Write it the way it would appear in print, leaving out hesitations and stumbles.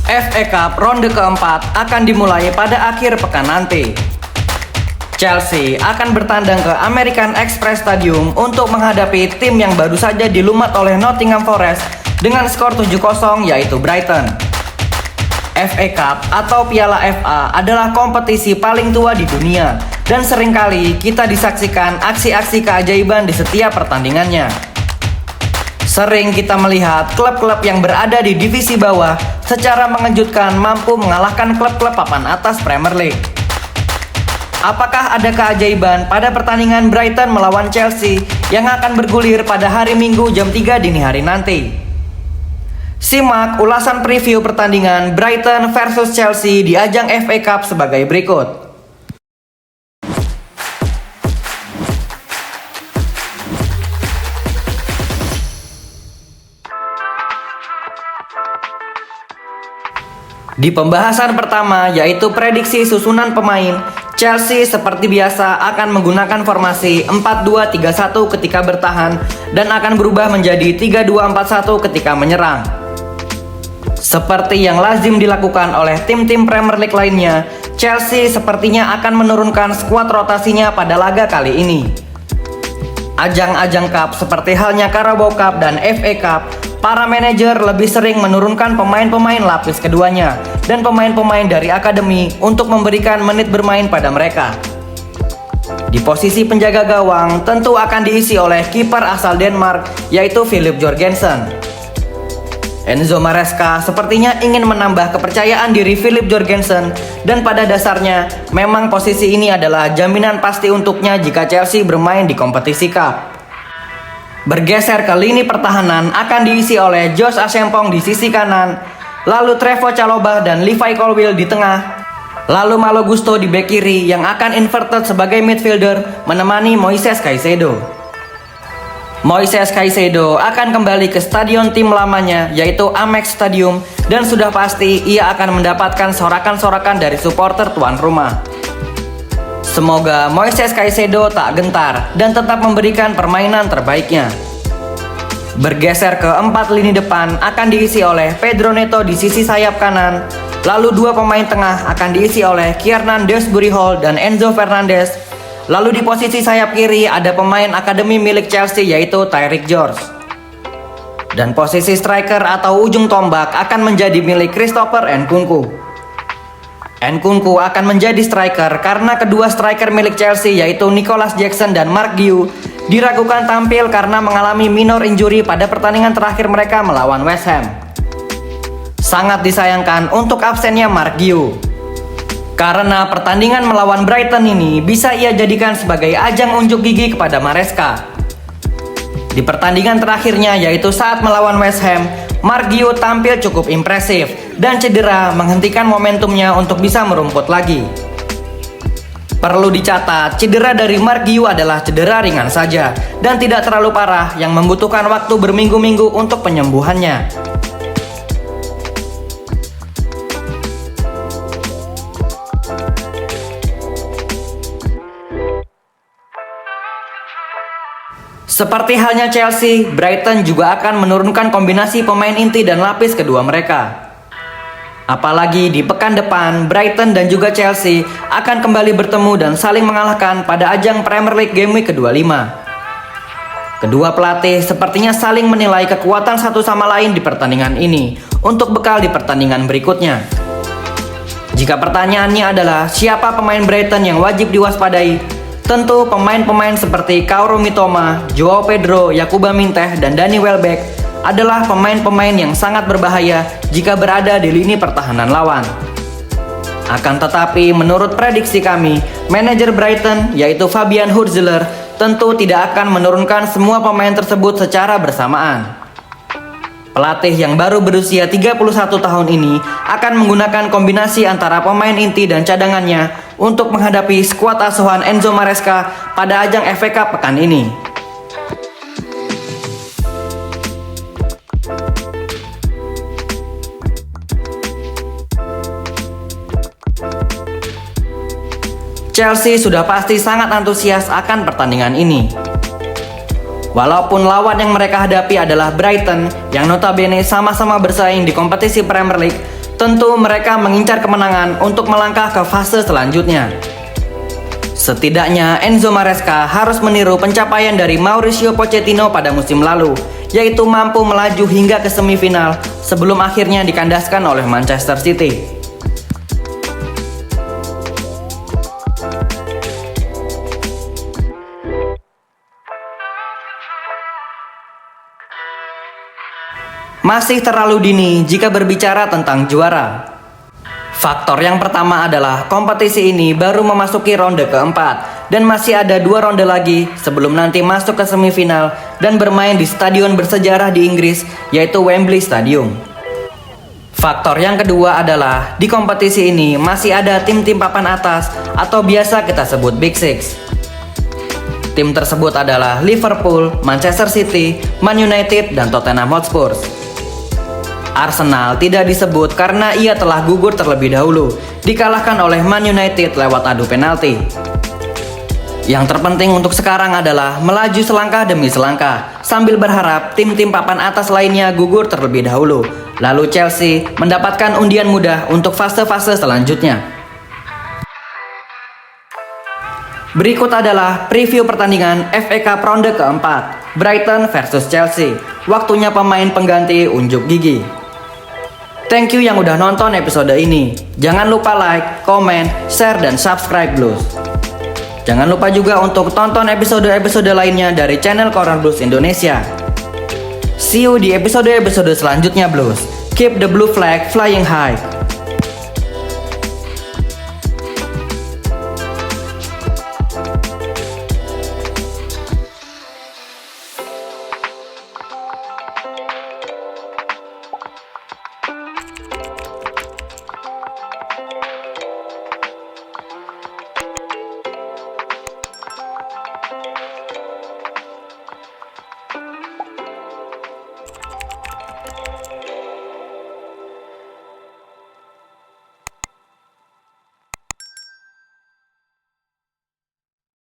FA Cup ronde keempat akan dimulai pada akhir pekan nanti. Chelsea akan bertandang ke American Express Stadium untuk menghadapi tim yang baru saja dilumat oleh Nottingham Forest dengan skor 7-0 yaitu Brighton. FA Cup atau Piala FA adalah kompetisi paling tua di dunia dan seringkali kita disaksikan aksi-aksi keajaiban di setiap pertandingannya. Sering kita melihat klub-klub yang berada di divisi bawah secara mengejutkan mampu mengalahkan klub-klub papan atas Premier League. Apakah ada keajaiban pada pertandingan Brighton melawan Chelsea yang akan bergulir pada hari Minggu jam 3 dini hari nanti? Simak ulasan preview pertandingan Brighton versus Chelsea di ajang FA Cup sebagai berikut. Di pembahasan pertama yaitu prediksi susunan pemain, Chelsea seperti biasa akan menggunakan formasi 4-2-3-1 ketika bertahan dan akan berubah menjadi 3-2-4-1 ketika menyerang. Seperti yang lazim dilakukan oleh tim-tim Premier League lainnya, Chelsea sepertinya akan menurunkan skuad rotasinya pada laga kali ini. Ajang-ajang cup seperti halnya Carabao Cup dan FA Cup, para manajer lebih sering menurunkan pemain-pemain lapis keduanya dan pemain-pemain dari akademi untuk memberikan menit bermain pada mereka. Di posisi penjaga gawang tentu akan diisi oleh kiper asal Denmark yaitu Philip Jorgensen. Enzo Maresca sepertinya ingin menambah kepercayaan diri Philip Jorgensen dan pada dasarnya memang posisi ini adalah jaminan pasti untuknya jika Chelsea bermain di kompetisi cup. Bergeser ke lini pertahanan akan diisi oleh Josh Asampong di sisi kanan, lalu Trevoh Chalobah dan Levi Colwill di tengah, lalu Malo Gusto di bek kiri yang akan inverted sebagai midfielder menemani Moises Caicedo. Moises Caicedo akan kembali ke stadion tim lamanya yaitu Amex Stadium dan sudah pasti ia akan mendapatkan sorakan-sorakan dari supporter tuan rumah. Semoga Moises Caicedo tak gentar dan tetap memberikan permainan terbaiknya. Bergeser ke 4 lini depan akan diisi oleh Pedro Neto di sisi sayap kanan, lalu 2 pemain tengah akan diisi oleh Kiernan Dewsbury Hall dan Enzo Fernandez. Lalu di posisi sayap kiri ada pemain akademi milik Chelsea yaitu Tyreek George. Dan posisi striker atau ujung tombak akan menjadi milik Christopher Nkunku. Nkunku akan menjadi striker karena kedua striker milik Chelsea yaitu Nicholas Jackson dan Mark Guehi diragukan tampil karena mengalami minor injury pada pertandingan terakhir mereka melawan West Ham. Sangat disayangkan untuk absennya Mark Guehi. Karena pertandingan melawan Brighton ini bisa ia jadikan sebagai ajang unjuk gigi kepada Maresca. Di pertandingan terakhirnya yaitu saat melawan West Ham, Mark Guehi tampil cukup impresif dan cedera menghentikan momentumnya untuk bisa merumput lagi. Perlu dicatat, cedera dari Mark Guehi adalah cedera ringan saja dan tidak terlalu parah yang membutuhkan waktu berminggu-minggu untuk penyembuhannya. Seperti halnya Chelsea, Brighton juga akan menurunkan kombinasi pemain inti dan lapis kedua mereka. Apalagi di pekan depan, Brighton dan juga Chelsea akan kembali bertemu dan saling mengalahkan pada ajang Premier League Game Week ke-25. Kedua pelatih sepertinya saling menilai kekuatan satu sama lain di pertandingan ini untuk bekal di pertandingan berikutnya. Jika pertanyaannya adalah siapa pemain Brighton yang wajib diwaspadai, tentu pemain-pemain seperti Kaoru Mitoma, Joao Pedro, Yakuba Minteh, dan Danny Welbeck adalah pemain-pemain yang sangat berbahaya jika berada di lini pertahanan lawan. Akan tetapi menurut prediksi kami, manajer Brighton yaitu Fabian Hurzeler tentu tidak akan menurunkan semua pemain tersebut secara bersamaan. Pelatih yang baru berusia 31 tahun ini akan menggunakan kombinasi antara pemain inti dan cadangannya untuk menghadapi skuad asuhan Enzo Maresca pada ajang FA Cup pekan ini. Chelsea sudah pasti sangat antusias akan pertandingan ini. Walaupun lawan yang mereka hadapi adalah Brighton yang notabene sama-sama bersaing di kompetisi Premier League, Tentu mereka mengincar kemenangan untuk melangkah ke fase selanjutnya. Setidaknya Enzo Maresca harus meniru pencapaian dari Mauricio Pochettino pada musim lalu, yaitu mampu melaju hingga ke semifinal sebelum akhirnya dikandaskan oleh Manchester City. Masih terlalu dini jika berbicara tentang juara. Faktor yang pertama adalah kompetisi ini baru memasuki ronde keempat dan masih ada 2 ronde lagi sebelum nanti masuk ke semifinal dan bermain di stadion bersejarah di Inggris, yaitu Wembley Stadium. Faktor yang kedua adalah di kompetisi ini masih ada tim-tim papan atas atau biasa kita sebut Big Six. Tim tersebut adalah Liverpool, Manchester City, Man United, dan Tottenham Hotspur. Arsenal tidak disebut karena ia telah gugur terlebih dahulu, dikalahkan oleh Man United lewat adu penalti. Yang terpenting untuk sekarang adalah melaju selangkah demi selangkah, sambil berharap tim-tim papan atas lainnya gugur terlebih dahulu. Lalu Chelsea mendapatkan undian mudah untuk fase-fase selanjutnya. Berikut adalah preview pertandingan FA Cup ronde keempat, Brighton versus Chelsea. Waktunya pemain pengganti unjuk gigi. Thank you yang udah nonton episode ini. Jangan lupa like, comment, share, dan subscribe Blues. Jangan lupa juga untuk tonton episode-episode lainnya dari channel Corner Blues Indonesia. See you di episode-episode selanjutnya Blues. Keep the blue flag flying high.